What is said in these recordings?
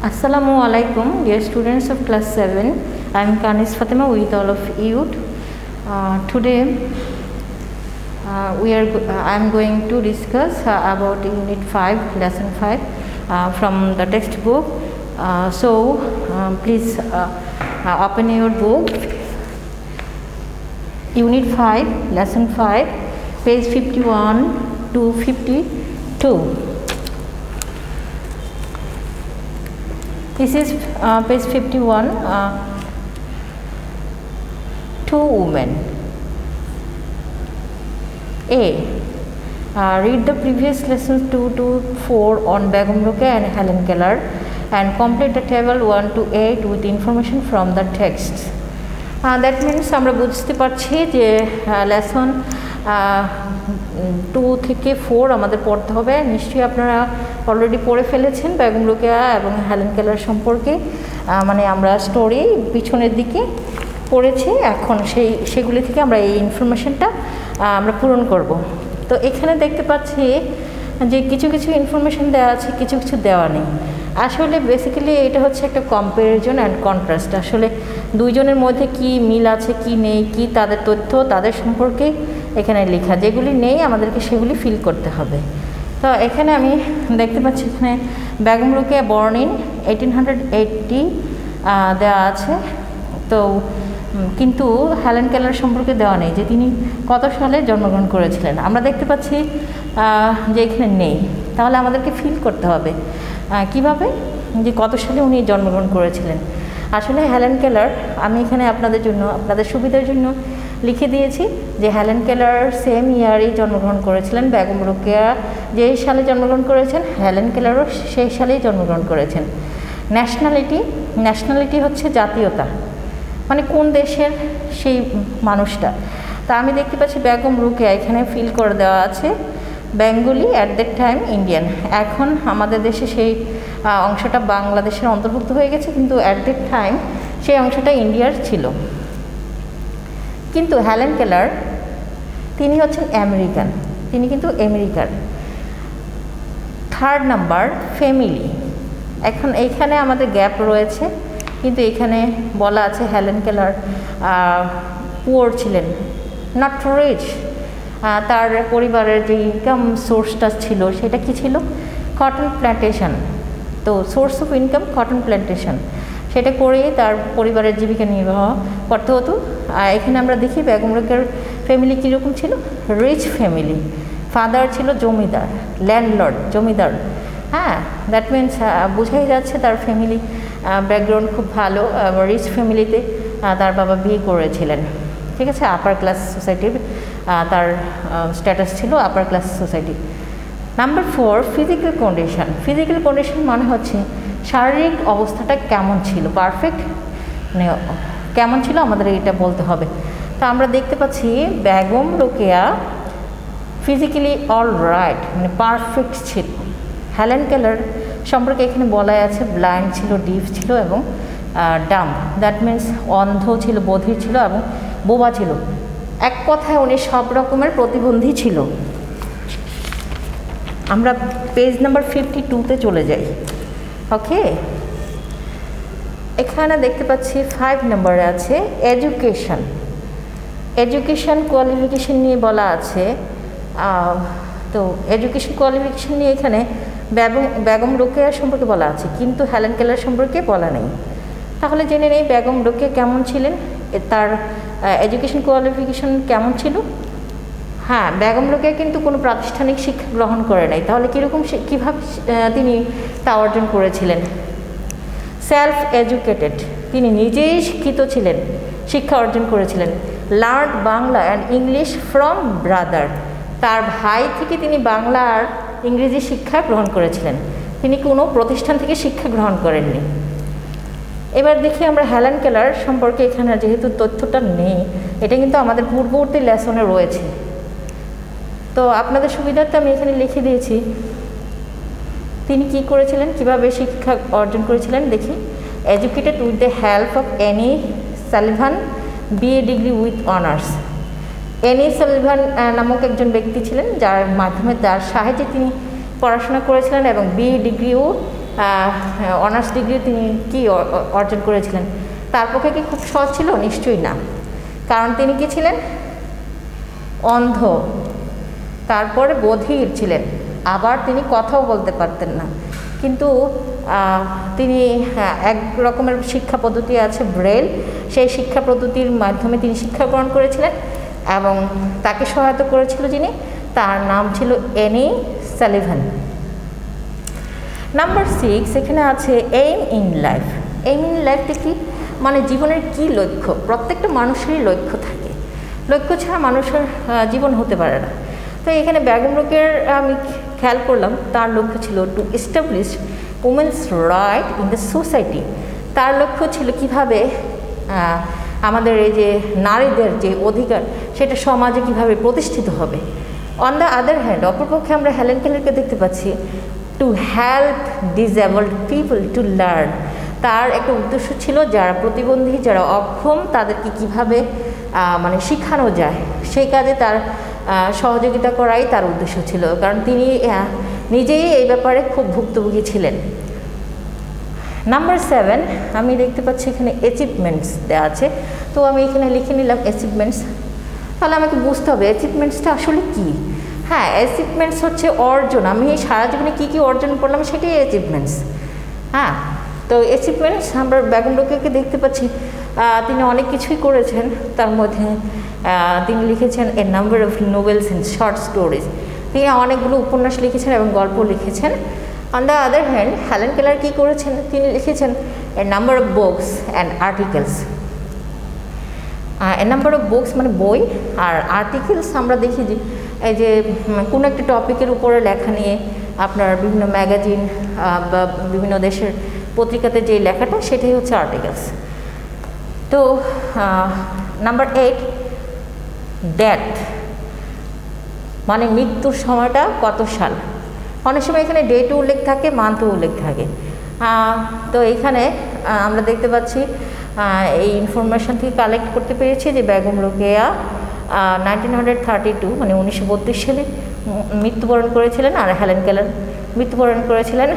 Assalamu alaikum, dear students of class 7. I am Kanis Fatima with all of you. Today I am going to discuss about Unit 5, Lesson 5 from the textbook. Please open your book. Unit 5, Lesson 5, page 51 to 52. This is page 51, two women. A. Read the previous lessons 2 to 4 on Begum Rokeya and Helen Keller and complete the table 1 to 8 with information from the text. That means আমরা বুঝতে পারছি যে lesson 2 থেকে 4 আমাদের পড়তে হবে। নিশ্চয়ই আপনারা অলরেডি পড়ে ফেলেছেন বেগম রোকেয়া এবং হেলেন কেলার সম্পর্কে, মানে আমরা স্টোরি পিছনের দিকে পড়েছি, এখন সেগুলি থেকে আমরা এই ইনফরমেশনটা আমরা পূরণ করব। তো এখানে দেখতে পাচ্ছি যে কিছু কিছু ইনফরমেশন দেওয়া আছে, কিছু কিছু দেওয়া নেই। আসলে বেসিক্যালি এটা হচ্ছে একটা কম্প্যারিজন অ্যান্ড কন্ট্রাস্ট। আসলে দুইজনের মধ্যে কি মিল আছে কি নেই, কি তাদের তথ্য তাদের সম্পর্কে এখানে লেখা, যেগুলি নেই আমাদেরকে সেগুলি ফিল করতে হবে। তো এখানে আমি দেখতে পাচ্ছি এখানে বেগম রোকেয়া বর্ন ইন 1880 দেওয়া আছে, তো কিন্তু হেলেন কেলার সম্পর্কে দেওয়া নেই যে তিনি কত সালে জন্মগ্রহণ করেছিলেন। আমরা দেখতে পাচ্ছি যে এখানে নেই, তাহলে আমাদেরকে ফিল করতে হবে কিভাবে যে কত সালে উনি জন্মগ্রহণ করেছিলেন। আসলে হেলেন কেলার আমি এখানে আপনাদের সুবিধার জন্য লিখে দিয়েছি যে হেলেন কেলার সেম ইয়ারেই জন্মগ্রহণ করেছিলেন। বেগম রোকেয়া যেই সালে জন্মগ্রহণ করেছেন হেলেন কেলারও সেই সালেই জন্মগ্রহণ করেছেন। ন্যাশনালিটি হচ্ছে জাতীয়তা, মানে কোন দেশের সেই মানুষটা। তা আমি দেখতে পাচ্ছি বেগম রোকেয়া এখানে ফিল করে দেওয়া আছে Bengali, at that time Indian. এখন আমাদের দেশে সেই অংশটা বাংলাদেশের অন্তর্ভুক্ত হয়ে গেছে, কিন্তু অ্যাট দ্যাট টাইম সেই অংশটা ইন্ডিয়ার ছিল। কিন্তু হেলেন কেলার তিনি হচ্ছেন আমেরিকান, তিনি কিন্তু আমেরিকার। থার্ড নাম্বার ফ্যামিলি, এখন এইখানে আমাদের গ্যাপ রয়েছে, কিন্তু এখানে বলা আছে হেলেন কেলার পুয়ার ছিলেন, নট রিচ। তার পরিবারের যে ইনকাম সোর্সটা ছিল সেটা কি ছিল? Cotton plantation. তো source of income cotton plantation, সেটা করেই তার পরিবারের জীবিকা নির্বাহ করতে হতো। আর এখানে আমরা দেখি বেগম রোকেয়ার ফ্যামিলি কীরকম ছিল, রিচ ফ্যামিলি। ফাদার ছিল জমিদার, ল্যান্ডলর্ড, জমিদার। হ্যাঁ, দ্যাট মিনস বোঝাই যাচ্ছে তার ফ্যামিলি ব্যাকগ্রাউন্ড খুব ভালো, রিচ ফ্যামিলিতে তার বাবা বিয়ে করেছিলেন। ঠিক আছে, আপার ক্লাস সোসাইটির তার স্ট্যাটাস ছিল upper class society. Number 4 physical condition. Physical condition মানে হচ্ছে শারীরিক অবস্থাটা কেমন ছিল, পারফেক্ট মানে কেমন ছিল আমাদের এটা বলতে হবে। তা আমরা দেখতে পাচ্ছি Begum Rokeya physically all right, মানে পারফেক্ট ছিল। হেলেন কেলার সম্পর্কে এখানে বলা আছে ব্লাইন্ড ছিল, ডিফ ছিল এবং ডাম্ব, দ্যাট মিনস অন্ধ ছিল, বধির ছিল এবং বোবা ছিল। এক কথায় উনি সব রকমের প্রতিবন্ধী ছিল। আমরা পেজ নাম্বার 52-তে চলে যাই। ওকে, এখানে দেখতে পাচ্ছি 5 নম্বরে আছে এডুকেশন কোয়ালিফিকেশন নিয়ে বলা আছে। তো এডুকেশন কোয়ালিফিকেশন নিয়ে এখানে বেগম রোকেয়া সম্পর্কে বলা আছে, কিন্তু হেলেন কেলার সম্পর্কে বলা নেই। তাহলে জেনে নেই বেগম রোকেয়া কেমন ছিলেন, তার এডুকেশন কোয়ালিফিকেশন কেমন ছিল। হ্যাঁ, বেগম রোকেয়া কিন্তু কোনো প্রাতিষ্ঠানিক শিক্ষা গ্রহণ করে নাই। তাহলে কীভাবে তিনি তা অর্জন করেছিলেন? সেলফ এডুকেটেড, তিনি নিজেই শিক্ষিত ছিলেন, শিক্ষা অর্জন করেছিলেন। Learn Bangla and English from brother, তার ভাই থেকে তিনি বাংলা আর ইংরেজি শিক্ষা গ্রহণ করেছিলেন, তিনি কোনো প্রতিষ্ঠান থেকে শিক্ষা গ্রহণ করেননি। এবার দেখি আমরা হেলেন কেলার সম্পর্কে, এখানে যেহেতু তথ্যটা নেই, এটা কিন্তু আমাদের পূর্ববর্তী লেসনে রয়েছে, তো আপনাদের সুবিধার্থে আমি এখানে লিখে দিয়েছি তিনি কি করেছিলেন, কিভাবে শিক্ষা অর্জন করেছিলেন। দেখি, educated with the help of Annie Sullivan, BA degree with honours. Annie Sullivan নামক একজন ব্যক্তি ছিলেন যার মাধ্যমে, যার সাহায্যে তিনি পড়াশোনা করেছিলেন এবং BA ডিগ্রিও অনার্স ডিগ্রি তিনি কি অর্জন করেছিলেন? তার পক্ষে কি খুব সহজ ছিল? নিশ্চয়ই না, কারণ তিনি কি ছিলেন? অন্ধ, তারপরে বধির ছিলেন, আবার তিনি কথাও বলতে পারতেন না। কিন্তু তিনি এক রকমের শিক্ষা পদ্ধতি আছে ব্রেল, সেই শিক্ষা পদ্ধতির মাধ্যমে তিনি শিক্ষা গ্রহণ করেছিলেন এবং তাকে সহায়তা করেছিল যিনি, তার নাম ছিল অ্যানি সালিভান। নাম্বার 6 এখানে আছে aim in life. Aim in লাইফটা কি? মানে জীবনের কি লক্ষ্য? প্রত্যেকটা মানুষেরই লক্ষ্য থাকে, লক্ষ্য ছাড়া মানুষের জীবন হতে পারে না। তো এখানে বেগম রোকেয়ার আমি খেয়াল করলাম তার লক্ষ্য ছিল to establish women's right in the society. তার লক্ষ্য ছিল কিভাবে আমাদের এই যে নারীদের যে অধিকার সেটা সমাজে কিভাবে প্রতিষ্ঠিত হবে। অন দ্য আদার হ্যান্ড, অপরপক্ষে আমরা হেলেন কেলারকে দেখতে পাচ্ছি to help disabled people to learn. তার একটা উদ্দেশ্য ছিল যারা প্রতিবন্ধী, যারা অক্ষম, তাদেরকে কিভাবে মানে শেখানো যায় সেই কাজে তার সহযোগিতা করাই তার উদ্দেশ্য ছিল, কারণ তিনি নিজেই এই ব্যাপারে খুব ভুক্তভোগী ছিলেন। নাম্বার 7 আমি দেখতে পাচ্ছি এখানে অ্যাচিভমেন্টস দেওয়া আছে, তো আমি এখানে লিখে নিলাম অ্যাচিভমেন্টস। তাহলে আমাকে বুঝতে হবে অ্যাচিভমেন্টসটা আসলে কী। হ্যাঁ, অ্যাচিভমেন্টস হচ্ছে অর্জন, আমি সারা জীবনে কী কী অর্জন করলাম সেটাই অ্যাচিভমেন্টস। হ্যাঁ, তো অ্যাচিভমেন্টস আমরা বেগম রোকেয়াকে দেখতে পাচ্ছি তিনি অনেক কিছুই করেছেন, তার মধ্যে তিনি লিখেছেন a number of novels and short stories. তিনি অনেকগুলো উপন্যাস লিখেছেন এবং গল্প লিখেছেন। On the other hand Helen Keller কী করেছেন? তিনি লিখেছেন a number of books and articles. A number of books মানে বই, আর আর্টিকেলস আমরা দেখি যে এই যে কোনো একটা টপিকের উপরে লেখা নিয়ে আপনার বিভিন্ন ম্যাগাজিন বা বিভিন্ন দেশের পত্রিকাতে যে লেখাটা সেটাই হচ্ছে আর্টিকেলস। তো নাম্বার 8 ডেথ মানে মৃত্যুর সময়টা কত সাল। অনেক সময় এখানে ডেটও উল্লেখ থাকে, মান্থও উল্লেখ থাকে। তো এখানে আমরা দেখতে পাচ্ছি এই ইনফরমেশন থেকে কালেক্ট করতে পেরেছি যে বেগম রোকেয়া 1932 মানে 1932 সালে মৃত্যুবরণ করেছিলেন, আর হেলেন কেলার মৃত্যুবরণ করেছিলেন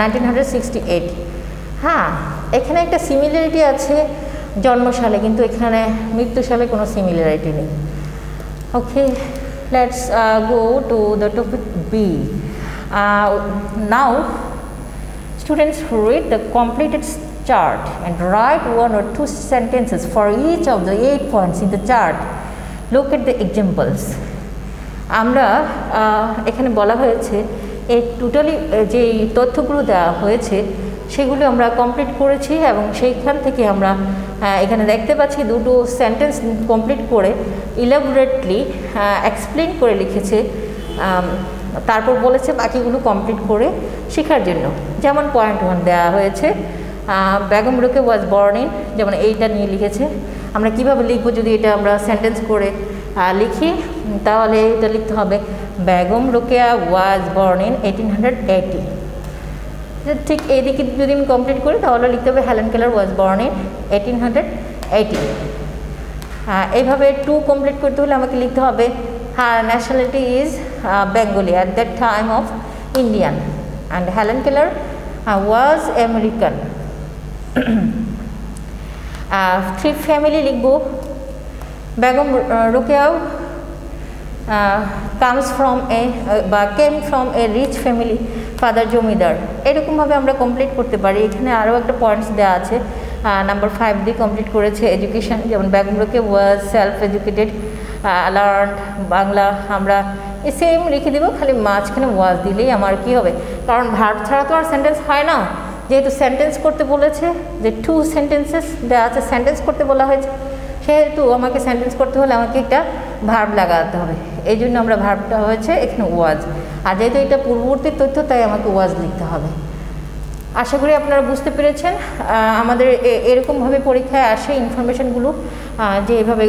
1968। হ্যাঁ, এখানে একটা সিমিলারিটি আছে জন্মসালে, কিন্তু এখানে মৃত্যুসালে কোনো সিমিলারিটি নেই। Okay, let's go to the topic B. Now students read the completed chart and write 1 or 2 sentences for each of the 8 points in the chart. Look at the examples. আমরা এখানে বলা হয়েছে এই টোটালি যে তথ্যগুলো দেওয়া হয়েছে সেগুলো আমরা কমপ্লিট করেছি এবং সেইখান থেকে আমরা এখানে দেখতে পাচ্ছি দুটো সেন্টেন্স কমপ্লিট করে ইলাবোরেটলি এক্সপ্লেন করে লিখেছে, তারপর বলেছে বাকিগুলো কমপ্লিট করে শেখার জন্য। যেমন পয়েন্ট 1 দেওয়া হয়েছে বেগম রোকেয়া ওয়াজ বর্ন ইন, যেমন এইটা নিয়ে লিখেছে। আমরা কিভাবে লিখবো? যদি এটা আমরা সেন্টেন্স করে লিখি তাহলে এটা লিখতে হবে বেগম রোকেয়া ওয়াজ বর্ন ইন 1880। ঠিক এইদিকে যদি আমি কমপ্লিট করি তাহলে লিখতে হবে Helen Keller was born in 1880। এইভাবে 2 কমপ্লিট করতে হলে আমাকে লিখতে হবে her nationality is Bengali at that time of Indian and Helen Keller was American. 3 family লিখবো Begum Rokeya comes from a came from a rich family, father জমিদার। এরকমভাবে আমরা কমপ্লিট করতে পারি। এখানে আরও একটা পয়েন্টস দেওয়া আছে, নাম্বার 5 দিয়ে কমপ্লিট করেছে এডুকেশন, যেমন বেগম রোকেয়া ওয়াজ সেলফ এডুকেটেড লার্ন। বাংলা আমরা সেম লিখে দেবো, খালি মাঝখানে ওয়াজ দিলেই আমার কি হবে, কারণ ভার্ব ছাড়া তো আর সেন্টেন্স হয় না। যেহেতু সেন্টেন্স করতে বলেছে, যে 2 সেন্টেন্সেস দেওয়া আছে, সেন্টেন্স করতে বলা হয়েছে, সেহেতু আমাকে সেন্টেন্স করতে হলে আমাকে একটা ভার্ব লাগাতে হবে। এই জন্য আমরা ভার্বটা হয়েছে এখানে ওয়াজ, আর যেহেতু এটা পূর্ববর্তী তথ্য তাই আমাকে ওয়াজ লিখতে হবে। আশা করি আপনারা বুঝতে পেরেছেন। আমাদের এরকমভাবে পরীক্ষায় আসে ইনফরমেশানগুলো যে এভাবে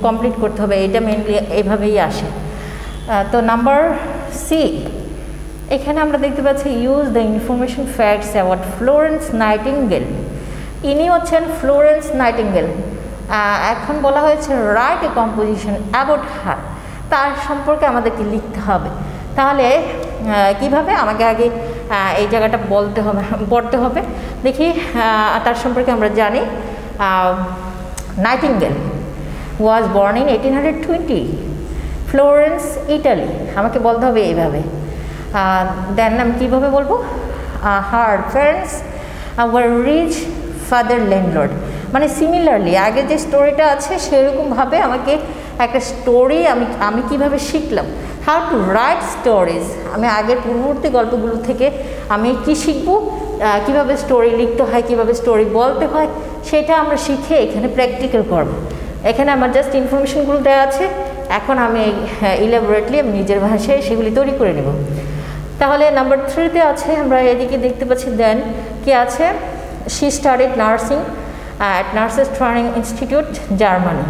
কমপ্লিট করতে হবে, এটা মেনলি এভাবেই আসে। তো নাম্বার সি, এখানে আমরা দেখতে পাচ্ছি use the information facts about Florence nightingale. ইনি হচ্ছেন ফ্লোরেন্স নাইটিঙ্গেল। এখন বলা হয়েছে write a composition about her, তার সম্পর্কে আমাদেরকে লিখতে হবে। তাহলে কিভাবে? আমাকে আগে এই জায়গাটা পড়তে হবে। দেখি তার সম্পর্কে আমরা জানি। Nightingale was born in 1820 Florence, Italy. আমাকে বলতে হবে এইভাবে। দেন আমি কীভাবে বলবো? Her parents were rich, father landlord. মানে সিমিলারলি আগে যে স্টোরিটা আছে সেরকমভাবে আমাকে একটা স্টোরি আমি কীভাবে শিখলাম, হাউ টু রাইট স্টোরিজ। আমি আগের পূর্ববর্তী গল্পগুলো থেকে আমি কি শিখবো, কীভাবে স্টোরি লিখতে হয়, কীভাবে স্টোরি বলতে হয়, সেটা আমরা শিখে এখানে প্র্যাকটিক্যাল করব। এখানে আমার জাস্ট ইনফরমেশনগুলো দেওয়া আছে, এখন আমি ইলাবোরেটলি আমি নিজের ভাষায় সেগুলি তৈরি করে নেব। তাহলে নাম্বার 3-তে আছে, আমরা এদিকে দেখতে পাচ্ছি। দেন কি আছে? She studied nursing at nurses training institute, Germany.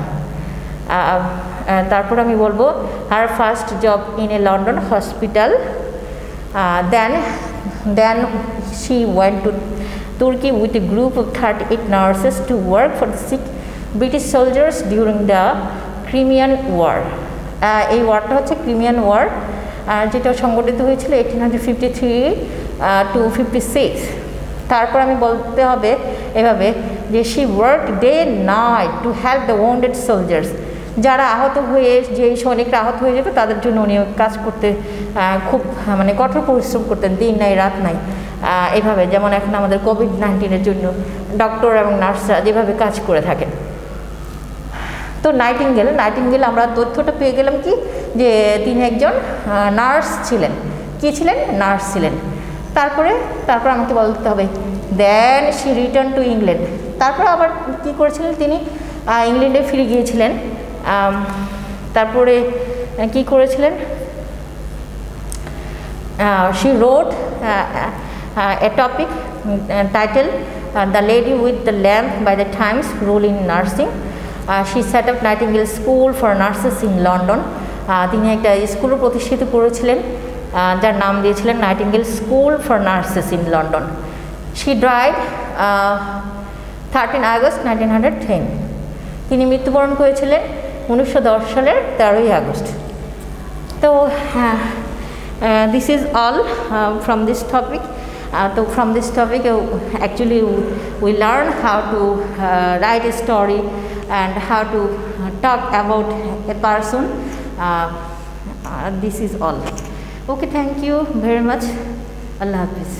তারপর আমি বলবো her first job in a London hospital. Then she went to Turkey with a group of 38 nurses to work for the sick British soldiers during the Crimean war. এই ওয়ারটা হচ্ছে Crimean war, যেটা সংগঠিত হয়েছিল 1853 to 56। তারপর আমি বলতে হবে এভাবে যে she work day night to help the wounded soldiers. যারা আহত হয়ে, যে সৈনিকরা আহত হয়ে যেত তাদের জন্য উনি কাজ করতে খুব মানে কঠোর পরিশ্রম করতেন, দিন নাই রাত নাই। এভাবে যেমন এখন আমাদের কোভিড-19-এর জন্য ডক্টর এবং নার্সরা যেভাবে কাজ করে থাকেন। তো নাইটিঙ্গেল আমরা তথ্যটা পেয়ে গেলাম কি, যে তিনি একজন নার্স ছিলেন। কী ছিলেন? নার্স ছিলেন। তারপর আমাকে বলতে হবে then she return to England. তারপর আবার কী করেছিলেন তিনি? ইংল্যান্ডে ফিরে গিয়েছিলেন। তারপরে কি করেছিলেন? She wrote a topic title the lady with the lamp by the Times rule in nursing. She set up Nightingale school for nurses in London. তিনি একটা স্কুলও প্রতিষ্ঠিত করেছিলেন যার নাম দিয়েছিলেন Nightingale school for nurses in London. She died 13 August 1910। তিনি মৃত্যুবরণ করেছিলেন 1910 সালের 13ই আগস্ট। তো this is all from this topic. তো from this topic actually we learn how to write a story and how to talk about a person. This is all. Okay, thank you very much. Allah Hafiz.